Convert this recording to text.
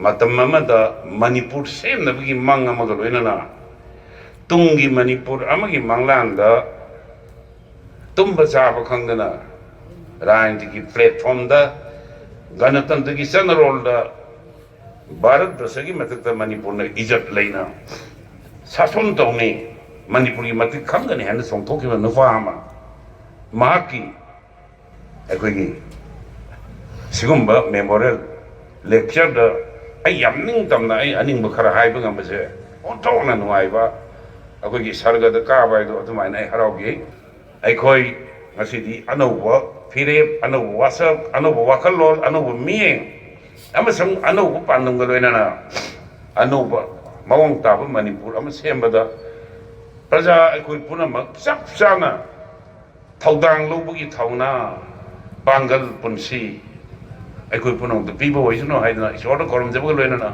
matam amada manipur semnabagi mang amaga loinana tungi manipur amagi manglanda tumba chaba khangdana rajnitiki platform da ganatantra ki sanarol da bharat dasagi matakta manipur na ijat leina sason tawni manipur ki matik khangani hana songthokiba nufa ama mahaki aikogi sigumba memorial lecture da ai yam ning tamna ai aning ba khara haiba ngambase ontona nuaiba aikogi sarga da ka bai do atumai ai haraugi aikoi ngasidi anauba firep anauba wasak anauba wakalol anauba mieng amasang anauba pandam ga loinana anauba mawang taba manipur ama sembada praja aikoi punamak chap chana thaudang lobagi thauna pangal punsi aikoi punam da piba hoisno haidana isor koram jabga loinana